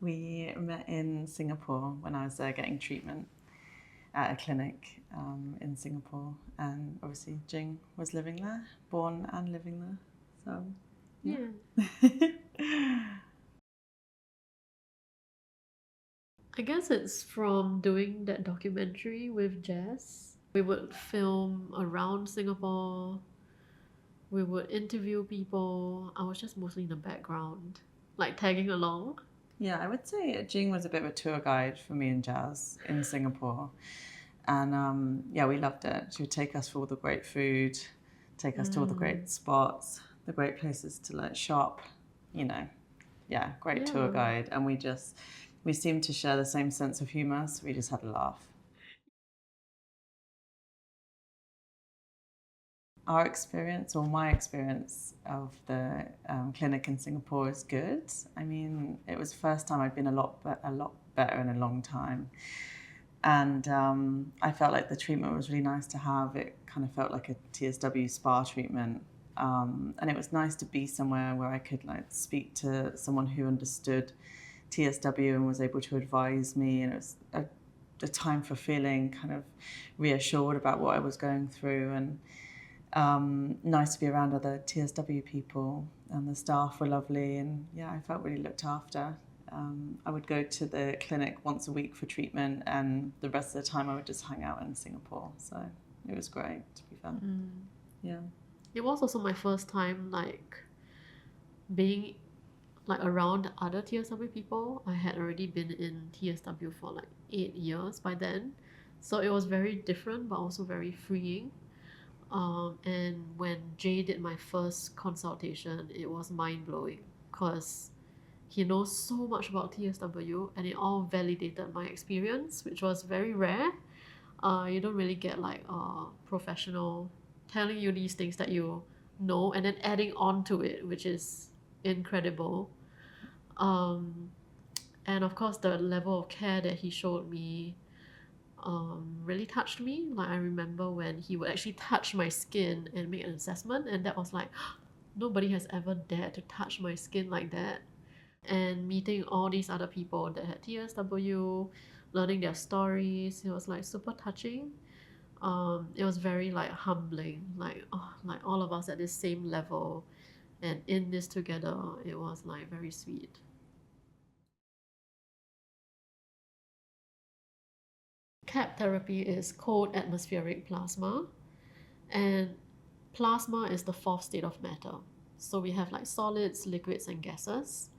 We met in Singapore when I was getting treatment at a clinic in Singapore, and obviously Jing was living there, born and living there. So yeah. I guess it's from doing that documentary with Jess. We would film around Singapore. We would interview people. I was just mostly in the background, like tagging along. Yeah, I would say Jing was a bit of a tour guide for me and Jazz in Singapore. And yeah, we loved it. She would take us for all the great food, take us to all the great spots, the great places to like shop, you know. Yeah, great tour guide. And we seemed to share the same sense of humour, so we just had a laugh. Our experience, or my experience of the clinic in Singapore is good. I mean, it was the first time I'd been a lot better in a long time. And I felt like the treatment was really nice to have. It kind of felt like a TSW spa treatment. And it was nice to be somewhere where I could like speak to someone who understood TSW and was able to advise me. And it was a time for feeling kind of reassured about what I was going through, and nice to be around other TSW people. And the staff were lovely, and yeah, I felt really looked after. I would go to the clinic once a week for treatment, and the rest of the time I would just hang out in Singapore. So it was great, to be fair. Yeah. It was also my first time like being like around other TSW people. I had already been in TSW for like 8 years by then, so it was very different but also very freeing. And when Jay did my first consultation, it was mind-blowing because he knows so much about TSW and it all validated my experience, which was very rare. You don't really get like a professional telling you these things that you know and then adding on to it, which is incredible. And of course, the level of care that he showed me really touched me. Like I remember when he would actually touch my skin and make an assessment, and that was like, nobody has ever dared to touch my skin like that. And meeting all these other people that had TSW, learning their stories, it was like super touching. It was very like humbling, like like all of us at this same level and in this together. It was like very sweet. CAP therapy is cold atmospheric plasma, and plasma is the fourth state of matter. So we have like solids, liquids, and gases.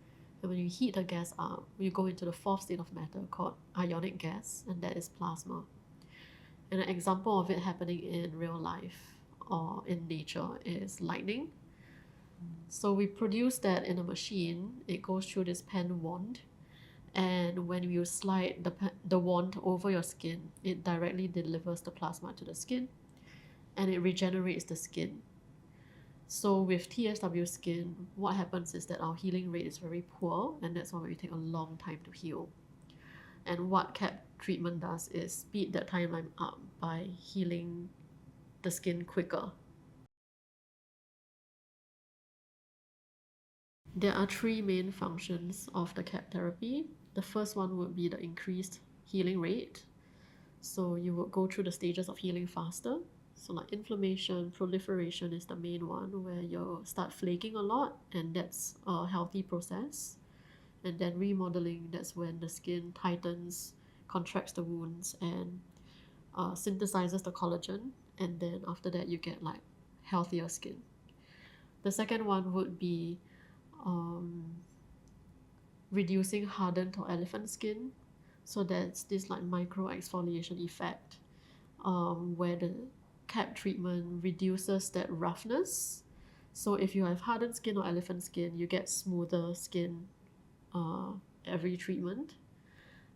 And when you heat a gas up, you go into the fourth state of matter called ionic gas, and that is plasma. And an example of it happening in real life or in nature is lightning. So we produce that in a machine. It goes through this pen wand, and when you slide the wand over your skin, it directly delivers the plasma to the skin, and it regenerates the skin. So with TSW skin, what happens is that our healing rate is very poor, and that's why we take a long time to heal. And what CAP treatment does is speed that timeline up by healing the skin quicker. There are three main functions of the CAP therapy. The first one would be the increased healing rate. So you would go through the stages of healing faster. So like inflammation, proliferation is the main one, where you'll start flaking a lot, and that's a healthy process. And then remodeling, that's when the skin tightens, contracts the wounds, and synthesizes the collagen. And then after that, you get like healthier skin. The second one would be reducing hardened or elephant skin. So that's this like micro exfoliation effect, where the CAP treatment reduces that roughness. So if you have hardened skin or elephant skin, you get smoother skin every treatment.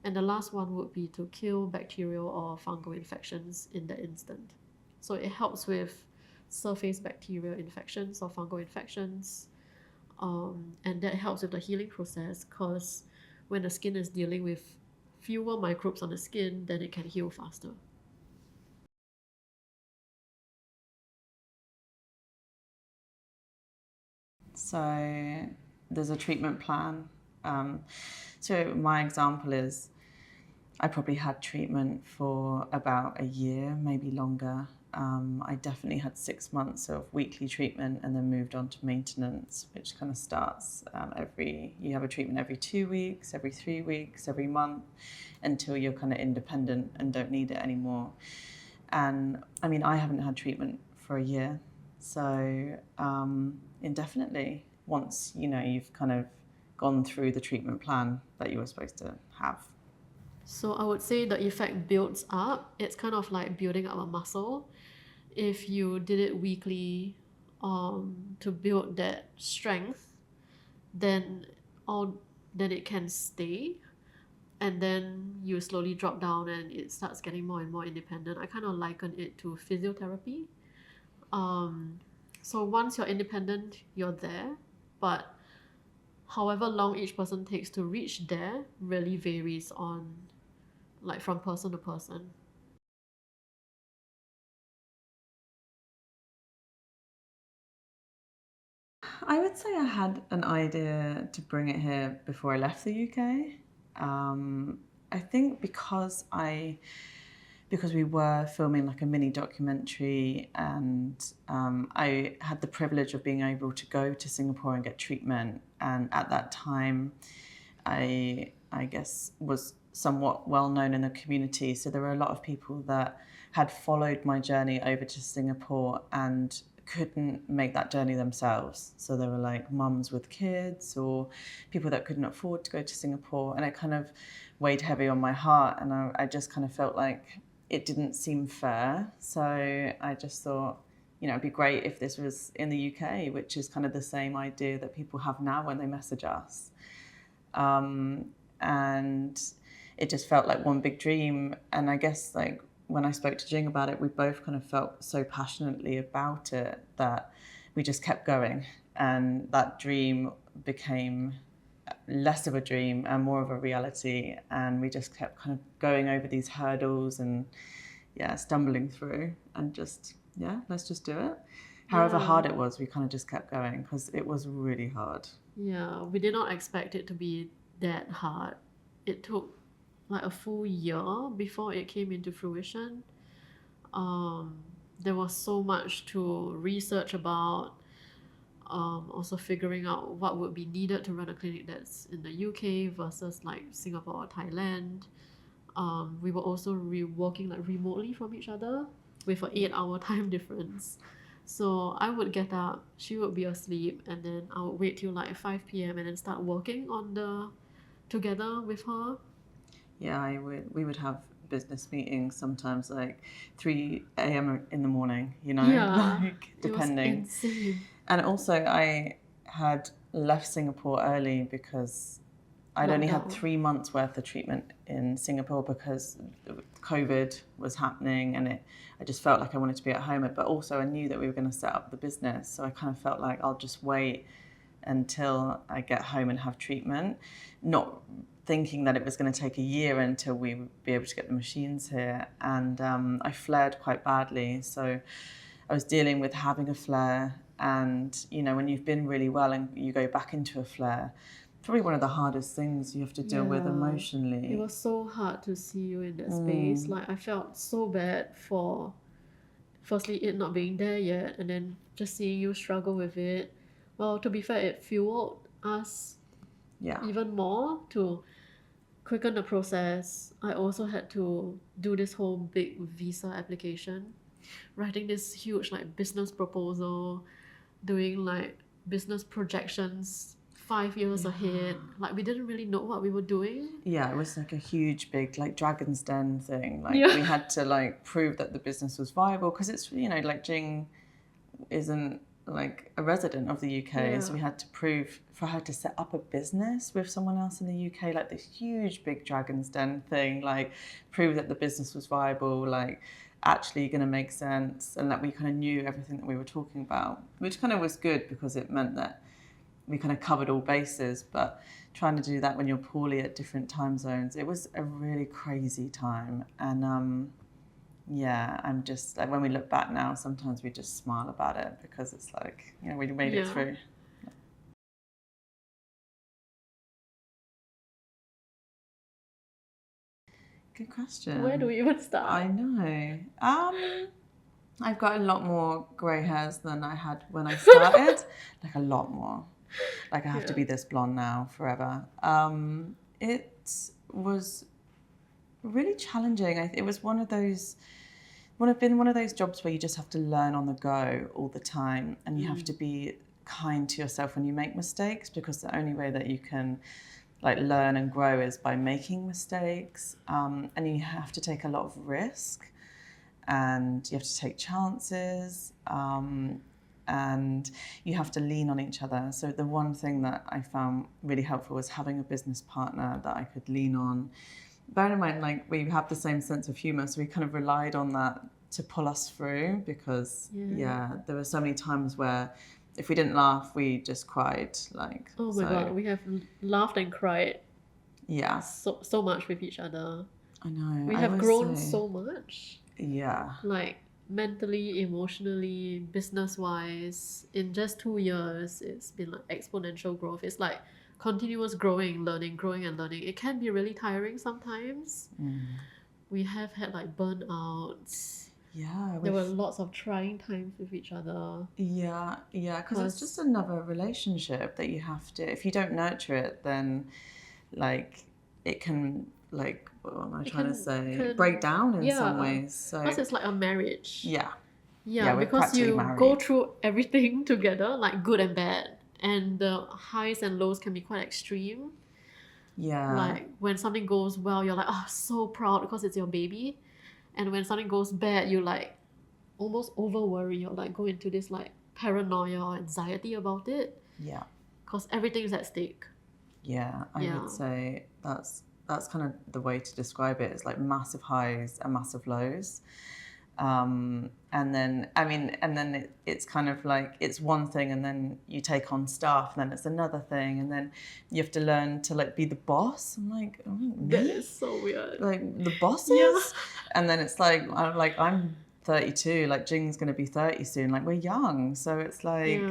And the last one would be to kill bacterial or fungal infections in the instant. So it helps with surface bacterial infections or fungal infections. And that helps with the healing process, because when the skin is dealing with fewer microbes on the skin, then it can heal faster. So there's a treatment plan. So my example is I probably had treatment for about a year, maybe longer. I definitely had 6 months of weekly treatment and then moved on to maintenance, which kind of starts you have a treatment every 2 weeks, every 3 weeks, every month, until you're kind of independent and don't need it anymore. And I mean, I haven't had treatment for a year. So indefinitely, once, you've kind of gone through the treatment plan that you were supposed to have. So I would say the effect builds up. It's kind of like building up a muscle. If you did it weekly to build that strength, then it can stay, and then you slowly drop down and it starts getting more and more independent. I kind of liken it to physiotherapy. So once you're independent, you're there, but however long each person takes to reach there really varies from person to person. I would say I had an idea to bring it here before I left the UK. I think because we were filming like a mini documentary, and I had the privilege of being able to go to Singapore and get treatment. And at that time, I guess was somewhat well known in the community. So there were a lot of people that had followed my journey over to Singapore and couldn't make that journey themselves. So there were like mums with kids or people that couldn't afford to go to Singapore, and it kind of weighed heavy on my heart, and I just kind of felt like it didn't seem fair. So I just thought, it'd be great if this was in the UK, which is kind of the same idea that people have now when they message us. And it just felt like one big dream. And I guess like when I spoke to Jing about it, we both kind of felt so passionately about it that we just kept going. And that dream became less of a dream and more of a reality. And we just kept kind of going over these hurdles and stumbling through and just, let's just do it. However hard it was, we kind of just kept going because it was really hard. Yeah, we did not expect it to be that hard. It took like a full year before it came into fruition. There was so much to research about, also figuring out what would be needed to run a clinic that's in the UK versus like Singapore or Thailand. We were also working like remotely from each other with an 8-hour time difference. So I would get up, she would be asleep, and then I would wait till like 5 p.m. and then start working together with her. Yeah, we would have business meetings sometimes like 3 a.m. in the morning, Yeah, like depending. It was insane. And also I had left Singapore early because I'd only had 3 months worth of treatment in Singapore because COVID was happening, and I just felt like I wanted to be at home. But also I knew that we were going to set up the business. So I kind of felt like I'll just wait until I get home and have treatment, not thinking that it was going to take a year until we would be able to get the machines here. And I flared quite badly. So I was dealing with having a flare. And, when you've been really well and you go back into a flare, probably one of the hardest things you have to deal with emotionally. It was so hard to see you in that space. Like I felt so bad for firstly it not being there yet, and then just seeing you struggle with it. Well, to be fair, it fueled us even more to quicken the process. I also had to do this whole big visa application, writing this huge like business proposal, doing like business projections 5 years ahead. Like we didn't really know what we were doing. Yeah, it was like a huge big like Dragon's Den thing. Like we had to like prove that the business was viable, because it's like Jing isn't like a resident of the UK, so Yeah. we had to prove for her to set up a business with someone else in the UK, like this huge big Dragon's Den thing, like prove that the business was viable, like actually going to make sense, and that we kind of knew everything that we were talking about, which kind of was good because it meant that we kind of covered all bases. But trying to do that when you're poorly at different time zones, it was a really crazy time. And yeah, I'm just like, when we look back now, sometimes we just smile about it because it's like, you know, we made it Yeah. through. Good question. Where do we even start? I know. I've got a lot more grey hairs than I had when I started. Like a lot more. Like I have to Yeah. be this blonde now forever. It was really challenging. It was one of those jobs where you just have to learn on the go all the time, and you have to be kind to yourself when you make mistakes, because the only way that you can like learn and grow is by making mistakes. And you have to take a lot of risk, and you have to take chances, and you have to lean on each other. So the one thing that I found really helpful was having a business partner that I could lean on. Bear in mind, like, we have the same sense of humour, so we kind of relied on that to pull us through, because there were so many times where if we didn't laugh, we just cried. Like, Oh my God, we have laughed and cried yeah, so much with each other. I know. We I have always grown say, so much, yeah, like mentally, emotionally, business-wise. In just 2 years, it's been like exponential growth. It's like continuous growing, learning, growing and learning. It can be really tiring sometimes. We have had like burnouts. yeah. There were lots of trying times with each other. Yeah, because it's just another relationship that you have to, if you don't nurture it, then like it can, like, what am I trying to say? Break down in some ways. So Plus it's like a marriage. yeah, Yeah, we're because practically you married. go through everything together, like good and bad. And the highs and lows can be quite extreme. Yeah. Like when something goes well, you're like, oh, so proud because it's your baby. And when something goes bad, you like almost over worry, or like go into this like paranoia or anxiety about it. Yeah. Because everything is at stake. Yeah, I would say that's kind of the way to describe it. It's like massive highs and massive lows. And then, I mean, and then it's kind of like, it's one thing, and then you take on staff, and then it's another thing, and then you have to learn to like be the boss. I'm like, oh, me? That is so weird. Like the bosses? And then it's like, I'm 32, like Jing's going to be 30 soon. Like, we're young. So it's like,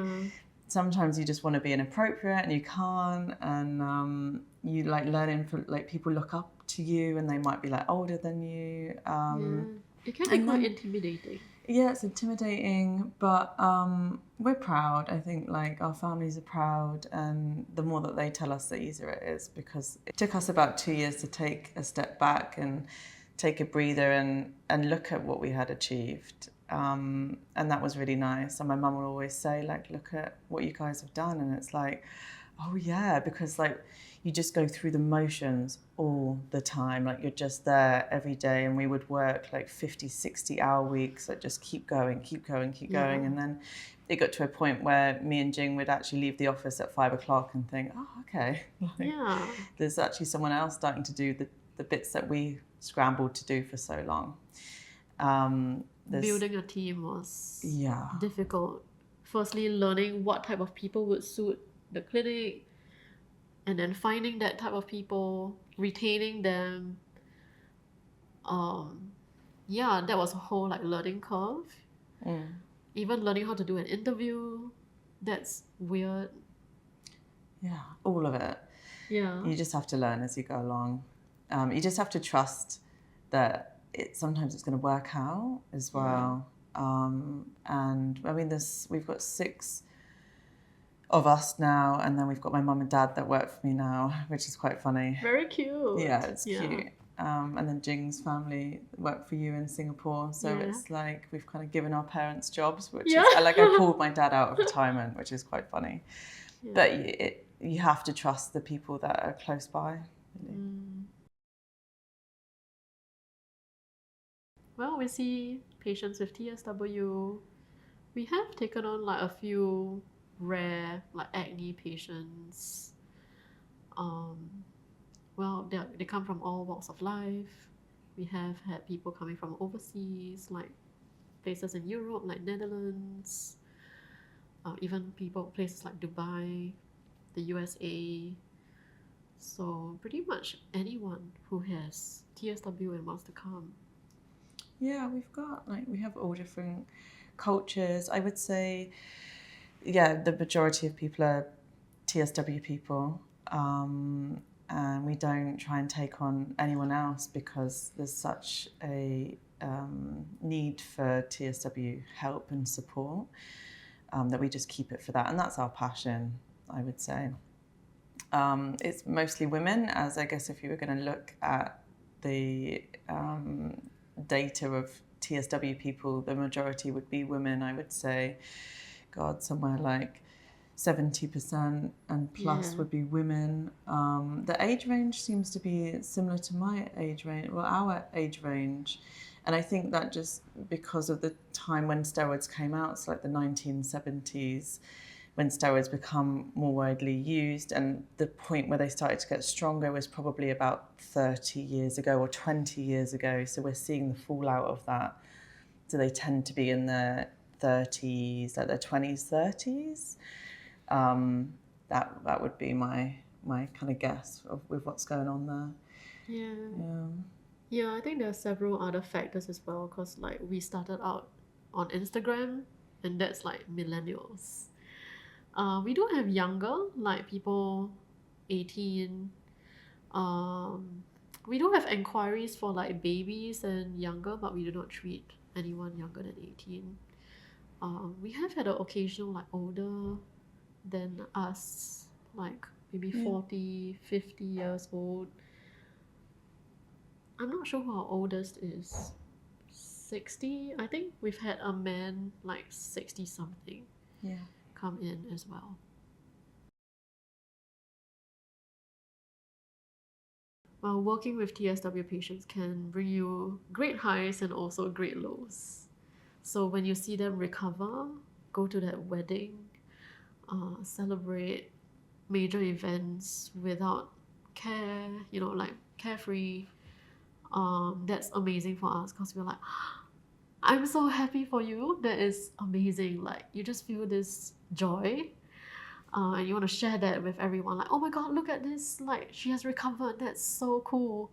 sometimes you just want to be inappropriate and you can't, and you like learning for, like, people look up to you and they might be like older than you. It can be quite intimidating. Yeah, it's intimidating, but we're proud. I think like our families are proud, and the more that they tell us, the easier it is, because it took us about 2 years to take a step back and take a breather and look at what we had achieved. And that was really nice. And my mum will always say, like, look at what you guys have done. And it's like, oh yeah, because like you just go through the motions all the time. Like, you're just there every day, and we would work like 50, 60-hour weeks, like just keep going. And then it got to a point where me and Jing would actually leave the office at 5 o'clock and think, oh, okay. Like, there's actually someone else starting to do the bits that we scrambled to do for so long. Building a team was difficult. Firstly, learning what type of people would suit the clinic, and then finding that type of people, retaining them. That was a whole like learning curve. Even learning how to do an interview, that's weird. Yeah, all of it. Yeah. You just have to learn as you go along. You just have to trust that sometimes it's going to work out as well. And I mean, we've got 6 of us now, and then we've got my mum and dad that work for me now, which is quite funny. Very cute. Yeah, it's cute. And then Jing's family work for you in Singapore, so it's like we've kind of given our parents jobs, which is like, I pulled my dad out of retirement, which is quite funny. But you have to trust the people that are close by. Really. Well, we see patients with TSW, We have taken on like a few rare like acne patients. Um, well, they come from all walks of life. We have had people coming from overseas, like places in Europe, like Netherlands, even people places like Dubai, the USA. So pretty much anyone who has TSW and wants to come. Yeah, we have all different cultures. I would say, yeah, the majority of people are TSW people. And we don't try and take on anyone else because there's such a need for TSW help and support that we just keep it for that. And that's our passion, I would say. It's mostly women, as I guess if you were going to look at the data of TSW people, the majority would be women, I would say. God, somewhere like 70% and plus Yeah. would be women. The age range seems to be similar to my age range, well, our age range. And I think that just because of the time when steroids came out, it's like the 1970s, when steroids become more widely used, and the point where they started to get stronger was probably about 30 years ago or 20 years ago. So we're seeing the fallout of that. So they tend to be in their 30s, like their 20s, 30s. That would be my kind of guess with what's going on there. Yeah. Yeah. Yeah, I think there are several other factors as well because like we started out on Instagram and that's like millennials. We do have younger, like people 18. Um, we do have inquiries for like babies and younger, but we do not treat anyone younger than 18. We have had an occasional like older than us, like maybe Yeah. 40, 50 years old. I'm not sure who our oldest is. 60? I think we've had a man like 60 something Yeah. come in as well. Well, working with TSW patients can bring you great highs and also great lows. So when you see them recover, go to that wedding, celebrate major events without care, like carefree, that's amazing for us because we're like, I'm so happy for you. That is amazing. Like you just feel this joy, and you want to share that with everyone. Like, oh my god, look at this! Like she has recovered. That's so cool.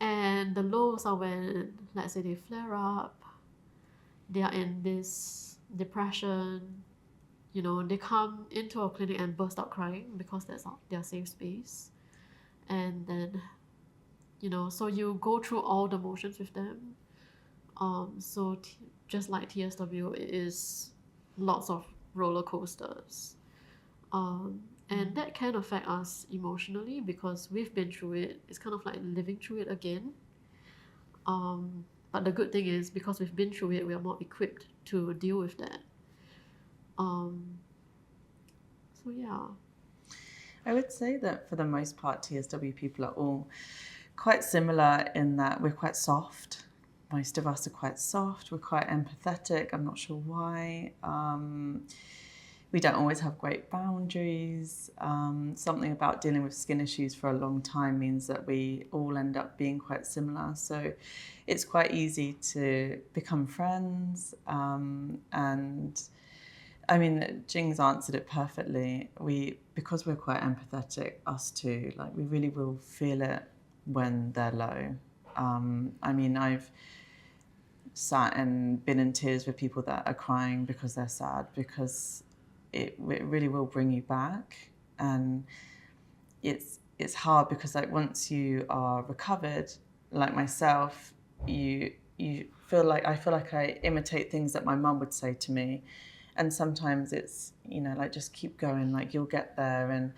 And the lows are when, let's say, they flare up. They are in this depression. They come into our clinic and burst out crying because that's their safe space. And then, so you go through all the motions with them. So just like TSW, it is lots of roller coasters. And that can affect us emotionally because we've been through it. It's kind of like living through it again. But the good thing is because we've been through it, we are more equipped to deal with that. So yeah. I would say that for the most part, TSW people are all quite similar in that we're quite soft. Most of us are quite soft. We're quite empathetic. I'm not sure why. We don't always have great boundaries. Something about dealing with skin issues for a long time means that we all end up being quite similar. So it's quite easy to become friends. And I mean, Jing's answered it perfectly. Because we're quite empathetic, us two, like we really will feel it when they're low. I mean, I've sat and been in tears with people that are crying because they're sad, because it really will bring you back. And it's hard because like once you are recovered, like myself, you feel like I imitate things that my mum would say to me. And sometimes it's, like just keep going, like you'll get there. And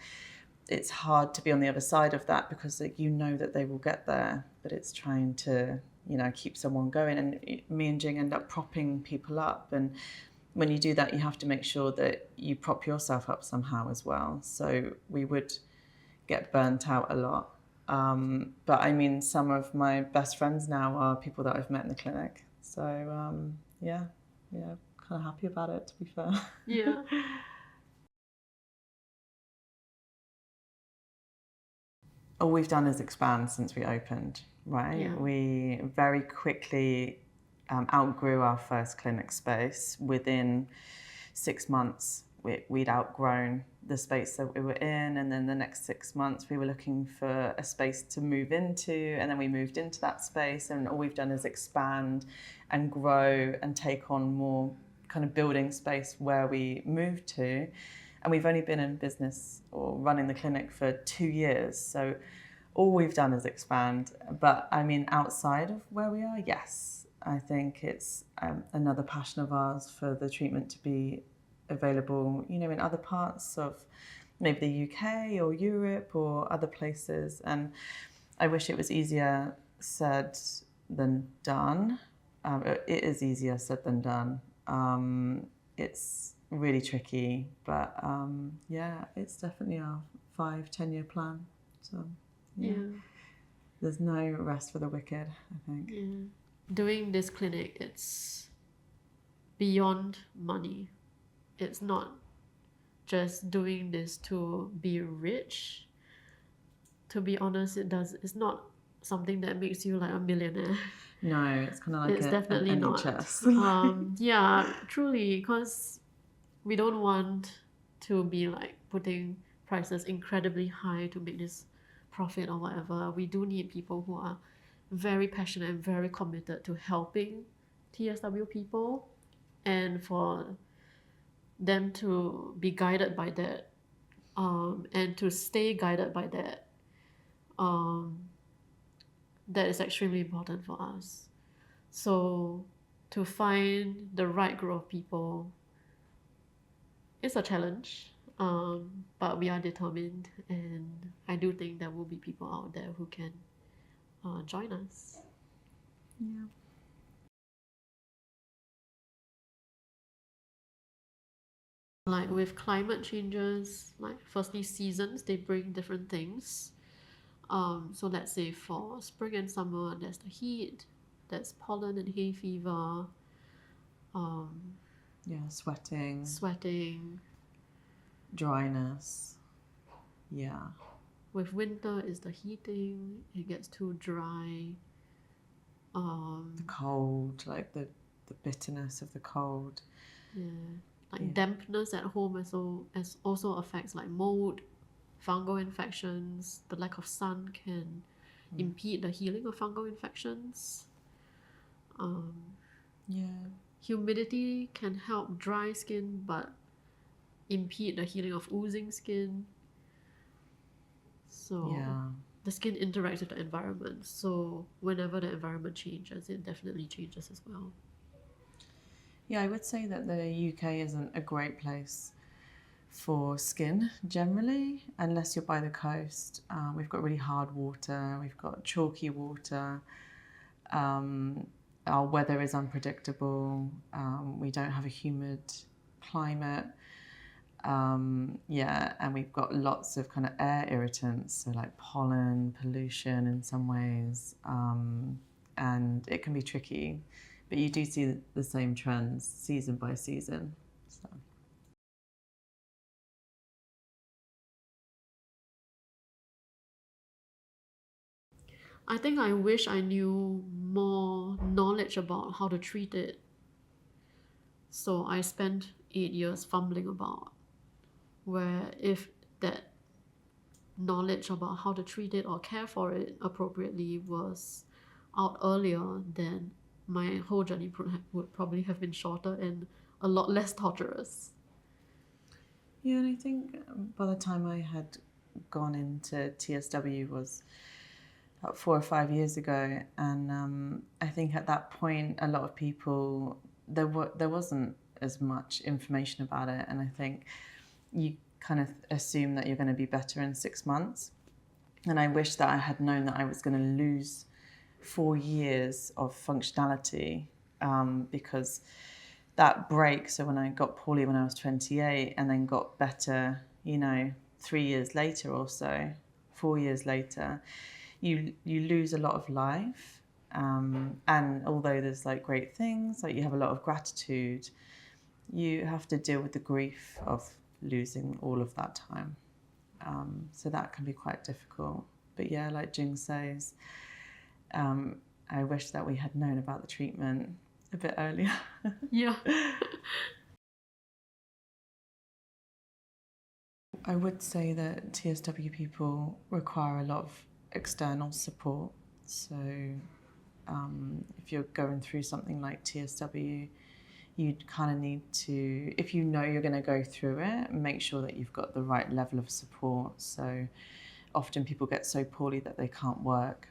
it's hard to be on the other side of that because like, that they will get there, but it's trying to, keep someone going. And me and Jing end up propping people up. And when you do that, you have to make sure that you prop yourself up somehow as well. So we would get burnt out a lot. But I mean, some of my best friends now are people that I've met in the clinic. So yeah, kind kind of happy about it, to be fair. Yeah. All we've done is expand since we opened, right? Yeah. We very quickly outgrew our first clinic space. Within 6 months, we'd outgrown the space that we were in, and then the next 6 months we were looking for a space to move into, and then we moved into that space, and all we've done is expand and grow and take on more kind of building space where we moved to. And we've only been in business or running the clinic for 2 years, so all we've done is expand. But I mean, outside of where we are, yes, I think it's another passion of ours for the treatment to be available, you know, in other parts of maybe the UK or Europe or other places. And I wish it was easier said than done. It is easier said than done. It's really tricky, but yeah, it's definitely our 5-10 year plan. So yeah. There's no rest for the wicked, I think. Yeah. Doing this clinic, it's beyond money. It's not just doing this to be rich. To be honest, it's not something that makes you like a millionaire. No, it's kind of like it's definitely an not. NHS. Yeah, truly, because we don't want to be like putting prices incredibly high to make this profit or whatever. We do need people who are very passionate and very committed to helping TSW people, and for them to be guided by that, and to stay guided by that, that is extremely important for us. So to find the right group of people is a challenge, but we are determined, and I do think there will be people out there who can join us. Yeah. Like with climate changes, like firstly seasons, they bring different things. So let's say for spring and summer, there's the heat, there's pollen and hay fever, Yeah, sweating, dryness. Yeah. With winter is the heating, it gets too dry. The cold, like the bitterness of the cold. Yeah. Like dampness at home also affects like mold, fungal infections. The lack of sun can impede the healing of fungal infections. Humidity can help dry skin but impede the healing of oozing skin. So the skin interacts with the environment. So whenever the environment changes, it definitely changes as well. Yeah, I would say that the UK isn't a great place for skin generally, unless you're by the coast. We've got really hard water, we've got chalky water, our weather is unpredictable, we don't have a humid climate, and we've got lots of kind of air irritants, so like pollen, pollution in some ways, and it can be tricky. But you do see the same trends season by season. So. I think I wish I knew more knowledge about how to treat it. So I spent 8 years fumbling about, where if that knowledge about how to treat it or care for it appropriately was out earlier, then my whole journey would probably have been shorter and a lot less torturous. Yeah, and I think by the time I had gone into TSW was about 4 or 5 years ago, and I think at that point a lot of people, there wasn't as much information about it, and I think you kind of assume that you're going to be better in 6 months, and I wish that I had known that I was going to lose 4 years of functionality, because that break, so when I got poorly when I was 28 and then got better, 3 years later or so, 4 years later, you lose a lot of life, and although there's like great things, like you have a lot of gratitude, you have to deal with the grief of losing all of that time. So that can be quite difficult. But yeah, like Jing says, I wish that we had known about the treatment a bit earlier. Yeah. I would say that TSW people require a lot of external support. So if you're going through something like TSW, you kind of need to, if you know you're going to go through it, make sure that you've got the right level of support. So often people get so poorly that they can't work.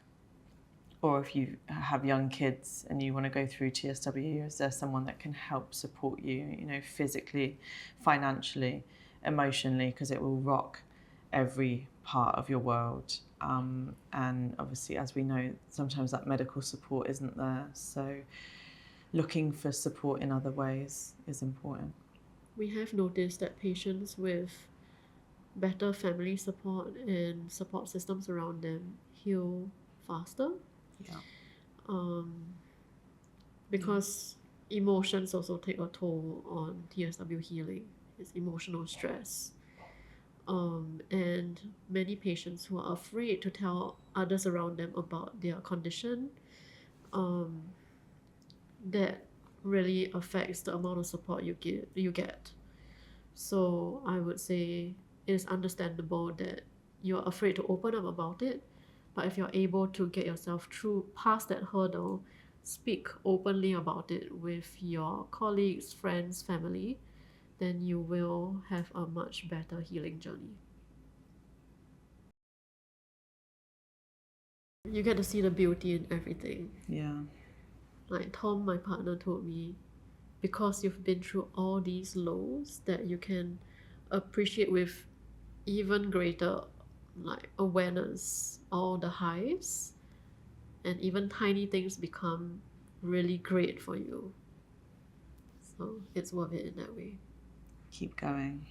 Or if you have young kids and you want to go through TSW, is there someone that can help support you, you know, physically, financially, emotionally, because it will rock every part of your world. And obviously, as we know, sometimes that medical support isn't there. So looking for support in other ways is important. We have noticed that patients with better family support and support systems around them heal faster. Yeah. Because emotions also take a toll on TSW healing. It's emotional stress. And many patients who are afraid to tell others around them about their condition, that really affects the amount of support you get. So I would say it is understandable that you're afraid to open up about it, but if you're able to get yourself through past that hurdle, speak openly about it with your colleagues, friends, family, then you will have a much better healing journey. You get to see the beauty in everything. Yeah. Like Tom, my partner, told me, because you've been through all these lows, that you can appreciate with even greater like awareness all the highs, and even tiny things become really great for you. So it's worth it in that way. Keep going.